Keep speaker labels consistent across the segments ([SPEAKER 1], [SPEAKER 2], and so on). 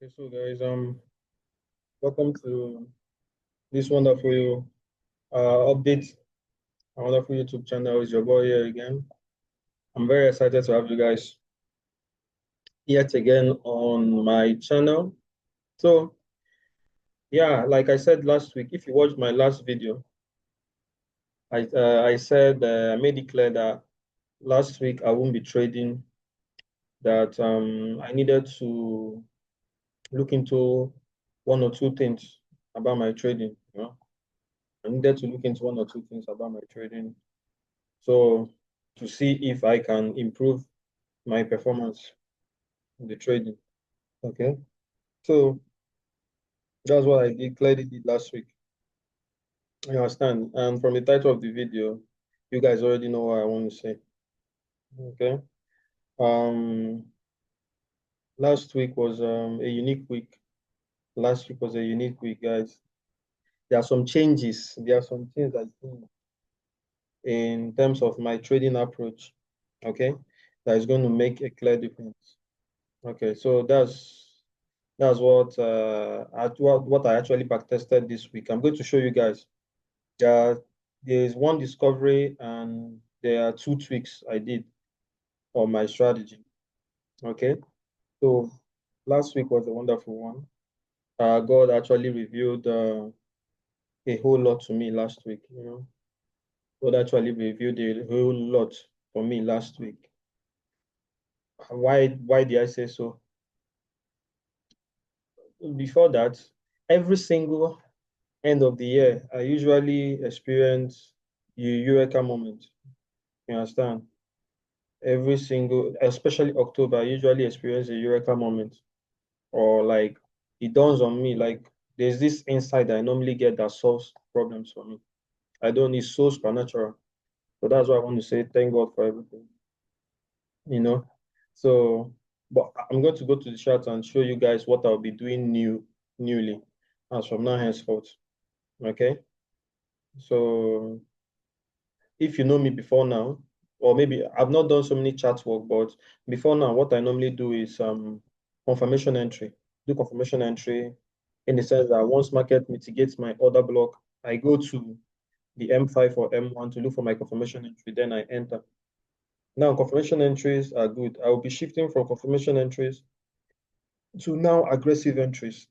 [SPEAKER 1] Okay, so guys, welcome to this wonderful update, a wonderful YouTube channel. It's your boy here again. I'm very excited to have you guys yet again on my channel. So yeah, like I said last week, if you watched my last video, I said I made it clear that last week I won't be trading. That I needed to look into one or two things about my trading. I needed to look into one or two things about my trading. So to see if I can improve my performance in the trading. Okay. So that's what I did, clearly did last week. You understand? And from the title of the video, you guys already know what I want to say. Okay. Um, last week was a unique week. Last week was a unique week, guys. There are some changes. There are some things I think in terms of my trading approach. Okay, that is going to make a clear difference. Okay, so that's what I actually back tested this week. I'm going to show you guys that there is one discovery and there are two tweaks I did on my strategy. Okay, so last week was a wonderful one. God actually revealed a whole lot to me last week. God actually revealed a whole lot for me last week. Why did I say so? Before that, every single end of the year, I usually experience a eureka moment. You understand? Every single, especially October, I usually experience a eureka moment. Or like it dawns on me, like there's this insight that I normally get that solves problems for me. I don't need so supernatural. So that's why I want to say thank God for everything. You know. So but I'm going to go to the chart and show you guys what I'll be doing newly as from now henceforth. Okay. So if you know me before now, or maybe I've not done so many chart work, but before now, what I normally do is confirmation entry. Do confirmation entry in the sense that once market mitigates my order block, I go to the M5 or M1 to look for my confirmation entry, then I enter. Now, confirmation entries are good. I will be shifting from confirmation entries to now aggressive entries.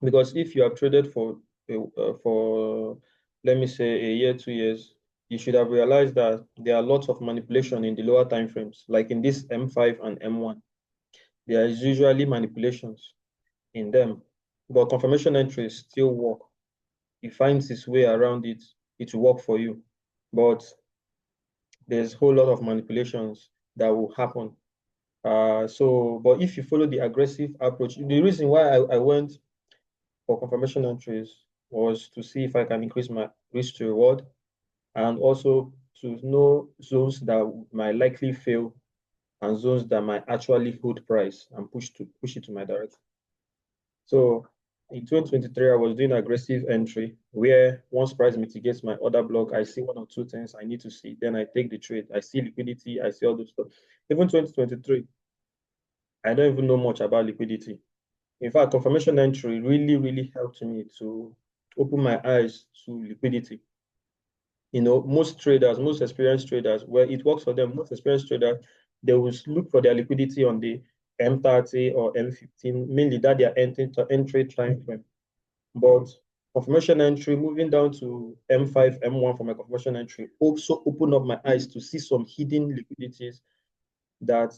[SPEAKER 1] Because if you have traded for let me say a year, 2 years, you should have realized that there are lots of manipulation in the lower time frames, like in this M5 and M1. There is usually manipulations in them, but confirmation entries still work. It finds its way around it. It will work for you, but there's a whole lot of manipulations that will happen. But if you follow the aggressive approach, the reason why I went for confirmation entries was to see if I can increase my risk to reward and also to know zones that might likely fail and zones that might actually hold price and push it to my direction. So in 2023, I was doing aggressive entry where once price mitigates my order block, I see one or two things I need to see. Then I take the trade. I see liquidity. I see all those stuff. Even 2023, I don't even know much about liquidity. In fact, confirmation entry really, really helped me to open my eyes to liquidity. Most traders, most experienced traders, where it works for them, most experienced traders, they will look for their liquidity on the M30 or M15, mainly that they are entry time frame. But confirmation entry, moving down to M5, M1 for my confirmation entry, also open up my eyes to see some hidden liquidities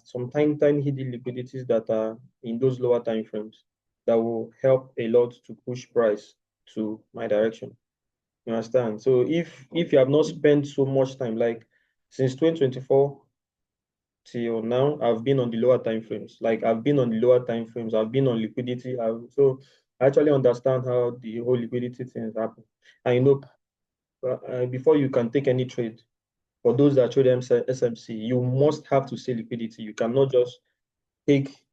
[SPEAKER 1] some tiny hidden liquidities that are in those lower time frames that will help a lot to push price to my direction. You understand? So if you have not spent so much time, like since 2024 till now, I've been on the lower time frames. Like I've been on the lower time frames. I've been on liquidity. So I actually understand how the whole liquidity things happen. And before you can take any trade, for those that trade SMC, you must have to see liquidity. You cannot just take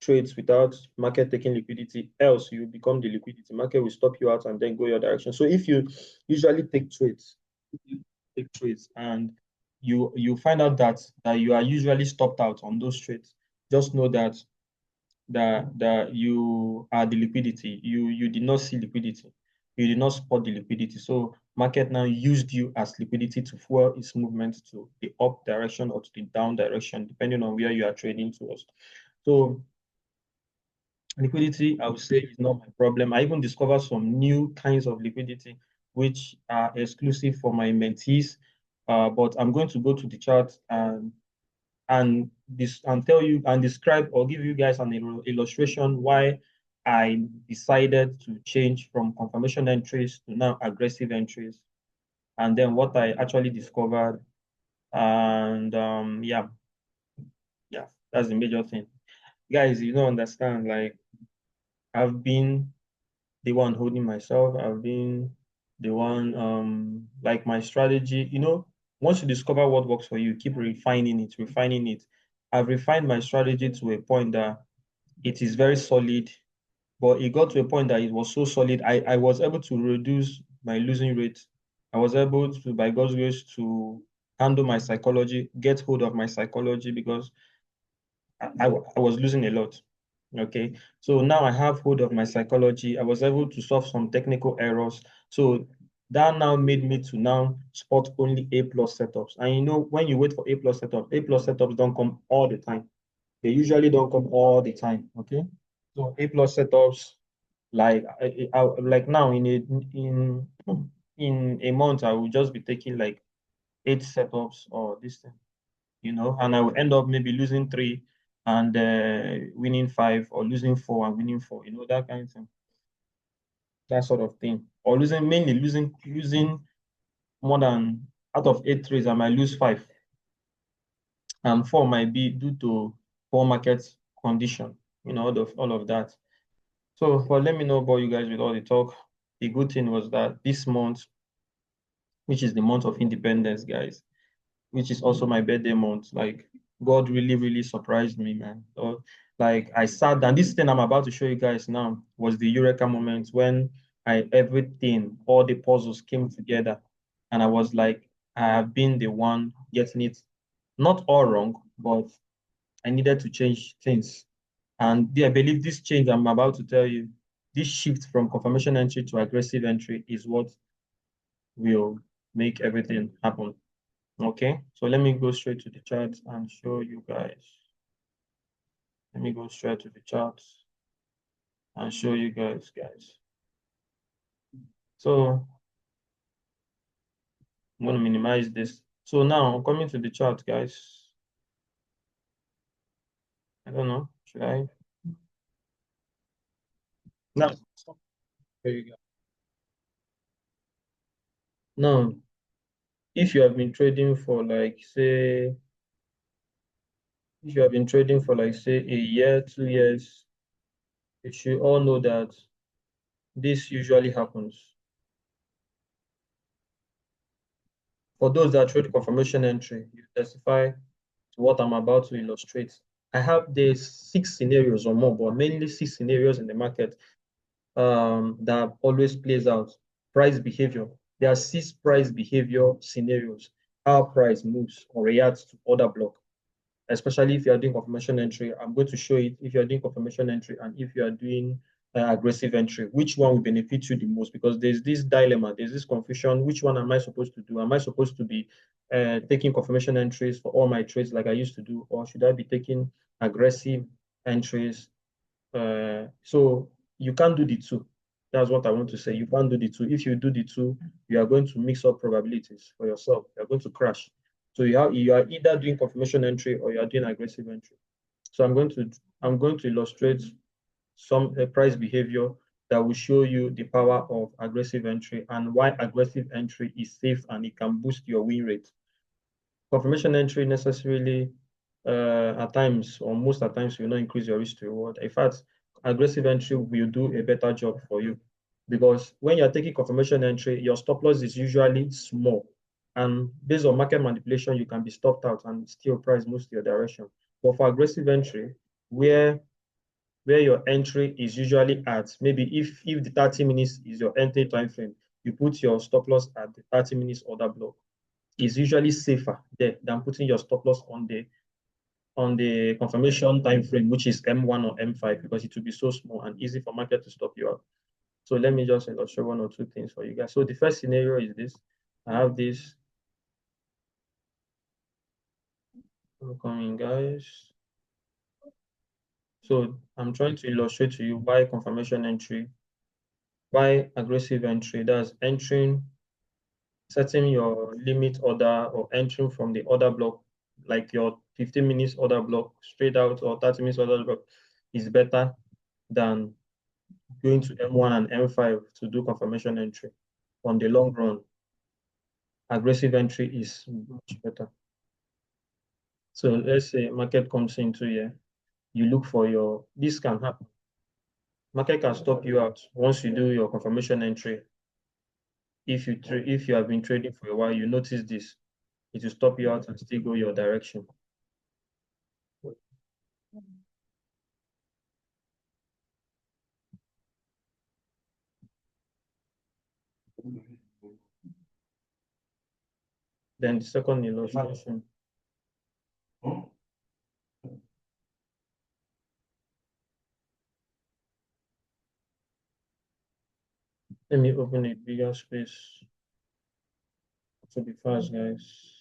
[SPEAKER 1] trades without market taking liquidity, else you become the liquidity. Market will stop you out and then go your direction. So if you usually take trades and you find out that you are usually stopped out on those trades, just know that that you are the liquidity. You did not see liquidity. You did not spot the liquidity. So market now used you as liquidity to fuel its movement to the up direction or to the down direction, depending on where you are trading towards. So liquidity, I would say, is not my problem. I even discovered some new kinds of liquidity which are exclusive for my mentees. But I'm going to go to the chart and tell you and describe or give you guys an illustration why I decided to change from confirmation entries to now aggressive entries, and then what I actually discovered. And yeah, yeah, that's the major thing. Guys, you don't understand. Like, I've been the one holding myself. I've been the one, like my strategy. Once you discover what works for you, keep refining it, refining it. I've refined my strategy to a point that it is very solid, but it got to a point that it was so solid. I was able to reduce my losing rate. I was able to, by God's grace, to handle my psychology, get hold of my psychology because I was losing a lot. Okay. So now I have hold of my psychology. I was able to solve some technical errors. So that now made me to now spot only A plus setups. And when you wait for A plus setups don't come all the time. They usually don't come all the time. Okay. So A plus setups, like now in a month, I will just be taking like 8 setups or this thing, and I will end up maybe losing three and winning five, or losing four and winning four, that kind of thing, that sort of thing. Or mainly losing more than out of 8 trades, I might lose five, and four might be due to poor market condition, all of that. So, but let me know about you guys with all the talk. The good thing was that this month, which is the month of independence, guys, which is also my birthday month. Like, God really, really surprised me, man. So, like, I sat down. This thing I'm about to show you guys now was the eureka moment when everything, all the puzzles came together, and I was like, I have been the one getting it not all wrong, but I needed to change things. And I believe this change I'm about to tell you, this shift from confirmation entry to aggressive entry is what will make everything happen. Okay, so let me go straight to the chart and show you guys. Let me go straight to the chart and show you guys. So I'm going to minimize this. So now I'm coming to the chart, guys. I don't know. Should I? Now, there you go. Now, if you have been trading for like, say, if you have been trading for like, say, a year, 2 years, you should all know that this usually happens. For those that trade confirmation entry, you testify to what I'm about to illustrate. I have the 6 scenarios or more, but mainly 6 scenarios in the market that always plays out. Price behavior. There are 6 price behavior scenarios. How price moves or reacts to order block, especially if you are doing confirmation entry. I'm going to show it if you are doing confirmation entry and if you are doing aggressive entry, which one will benefit you the most, because there's this dilemma, there's this confusion. Which one am I supposed to do? Am I supposed to be taking confirmation entries for all my trades like I used to do, or should I be taking aggressive entries? So you can't do the two. That's what I want to say. You can't do the two. If you do the two, you are going to mix up probabilities for yourself. You're going to crash. So you are either doing confirmation entry or you are doing aggressive entry. So I'm going to illustrate some price behavior that will show you the power of aggressive entry and why aggressive entry is safe and it can boost your win rate. Confirmation entry necessarily, at times, or most at times, will not increase your risk to reward. In fact, aggressive entry will do a better job for you, because when you're taking confirmation entry, your stop loss is usually small. And based on market manipulation, you can be stopped out and still price moves to your direction. But for aggressive entry, where your entry is usually at, maybe if the 30 minutes is your entry time frame, you put your stop loss at the 30 minutes order block. Is usually safer there than putting your stop loss on on the confirmation time frame, which is M1 or M5, because it will be so small and easy for market to stop you out. So let me just illustrate one or two things for you guys. So the first scenario is this. I have this. I'm coming, guys. So I'm trying to illustrate to you why confirmation entry, why aggressive entry. That's entering, setting your limit order or entering from the order block, like your 15 minutes order block straight out or 30 minutes order block is better than going to M1 and M5 to do confirmation entry. On the long run, aggressive entry is much better. So let's say market comes into here, you look for your, this can happen. Market can stop you out once you do your confirmation entry. If you have been trading for a while, you notice this, it will stop you out and still go your direction. Then the second illustration. Let me open a bigger space to be fast, guys.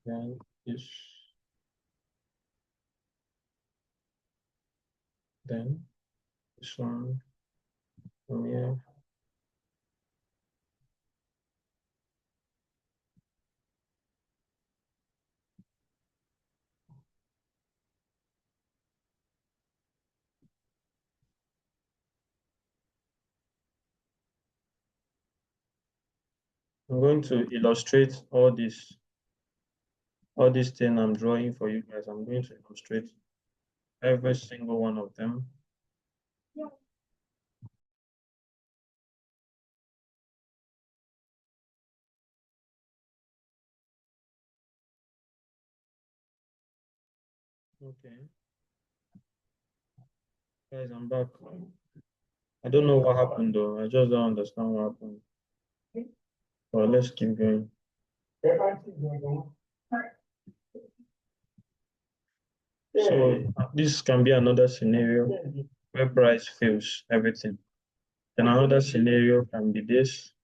[SPEAKER 1] Then this, then this one from here. I'm going to illustrate all this thing I'm drawing for you guys. I'm going to illustrate every single one of them. Okay, guys, I'm back. I don't know what happened though. I just don't understand what happened. But let's keep going. So this can be another scenario where price fails everything. Then another scenario can be this.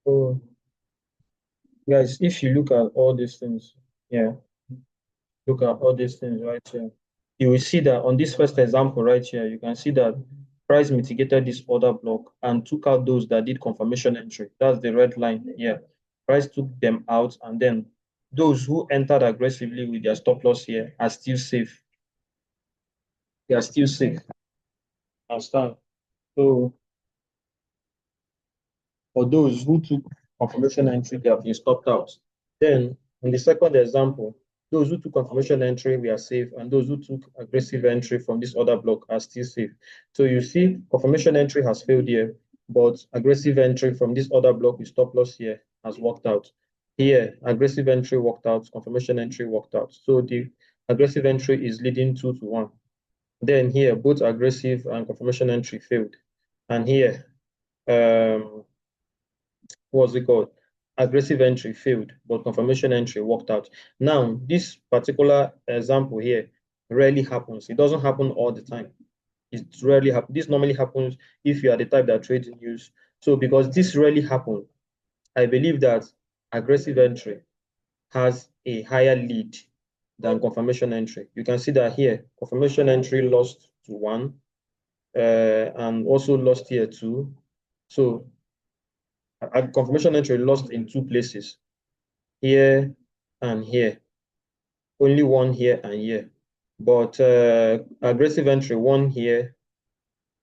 [SPEAKER 1] So guys, if you look at all these things, yeah, look at all these things right here. You will see that on this first example right here, you can see that price mitigated this order block and took out those that did confirmation entry. That's the red line here. Price took them out, and then those who entered aggressively with their stop loss here are still safe. They are still safe. Understand? So for those who took confirmation entry, they have been stopped out. Then, in the second example, those who took confirmation entry were safe, and those who took aggressive entry from this other block are still safe. So you see, confirmation entry has failed here, but aggressive entry from this other block with stop loss here has worked out. Here, aggressive entry worked out, confirmation entry worked out. So the aggressive entry is leading 2-1. Then here, both aggressive and confirmation entry failed. And here, what's it called? Aggressive entry failed, but confirmation entry worked out. Now, this particular example here rarely happens. It doesn't happen all the time. It rarely happens. This normally happens if you are the type that trades in news. So because this rarely happens, I believe that aggressive entry has a higher lead than confirmation entry. You can see that here, confirmation entry lost to 1 and also lost here too. So confirmation entry lost in 2 places, here and here. Only one here and here. But aggressive entry, one here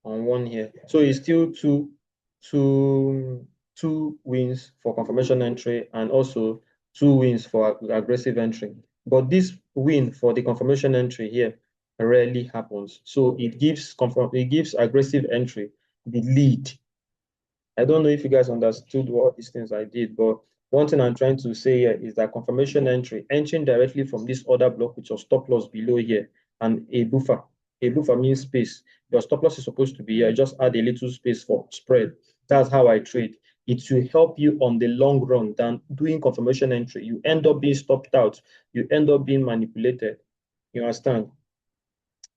[SPEAKER 1] and one here. So it's still two wins for confirmation entry and also two wins for aggressive entry. But this win for the confirmation entry here rarely happens. So it gives aggressive entry the lead. I don't know if you guys understood what these things I did, but one thing I'm trying to say here is that confirmation entry, entering directly from this order block with your stop loss below here and a buffer. A buffer means space. Your stop loss is supposed to be here. Just add a little space for spread. That's how I trade. It will help you on the long run than doing confirmation entry. You end up being stopped out. You end up being manipulated. You understand?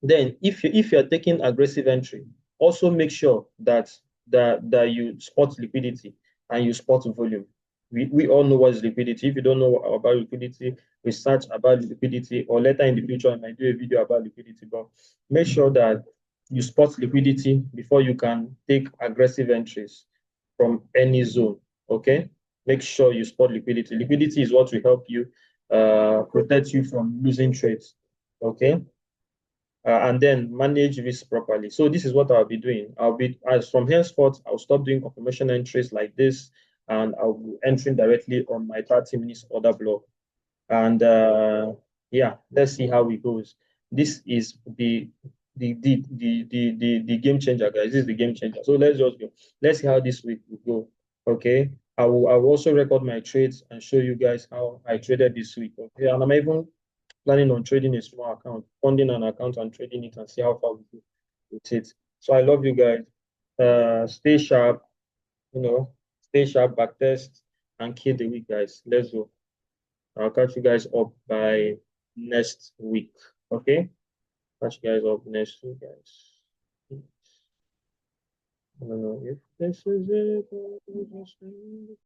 [SPEAKER 1] Then if you're taking aggressive entry, also make sure that you spot liquidity and you spot volume. We all know what is liquidity. If you don't know about liquidity, research about liquidity, or later in the future I might do a video about liquidity. But make sure that you spot liquidity before you can take aggressive entries from any zone. Okay, make sure you spot liquidity. Liquidity is what will help you protect you from losing trades. Okay, and then manage risk properly. So this is what I'll be doing. I'll be, as from henceforth, I'll stop doing confirmation entries like this, and I'll be entering directly on my 30 minutes order block. And yeah, let's see how it goes. This is the game changer, guys. This is the game changer. So let's just go. Let's see how this week will go. Okay. I will also record my trades and show you guys how I traded this week. Okay. And I'm even planning on trading a small account, funding an account and trading it and see how far we go with it. So I love you guys. Stay sharp, stay sharp, back test, and kill the week, guys. Let's go. I'll catch you guys up by next week. Okay? Catch you guys up next week, guys. I don't know if this is it.